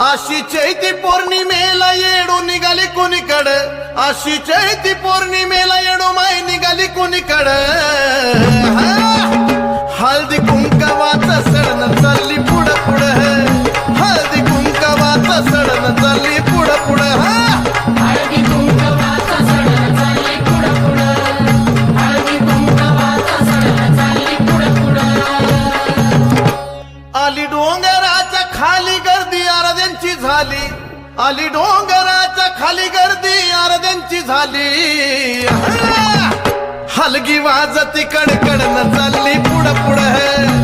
अशी चैती पौर्णिमेला येडू निघाली कुणीकड, अशी चैती पौर्णिमेला येडू माय निघाली कुणीकड. हळदी कुंकवाचं सडण चालली पुढं पुढं, हळदी कुंकवाचं सडण चालली पुढं पुढं. हळदी कुंकवाचं सडण चालली पुढं पुढं, हळदी कुंकवाचं सडण चालली पुढं पुढं. आली डोंगराच्या खाली गर्दी आरत्यांची झाली, आली डोंगराच्या खाली गर्दी आरत्यांची झाली. हलगी वाजती कडकडन चालली पुढं पुढं.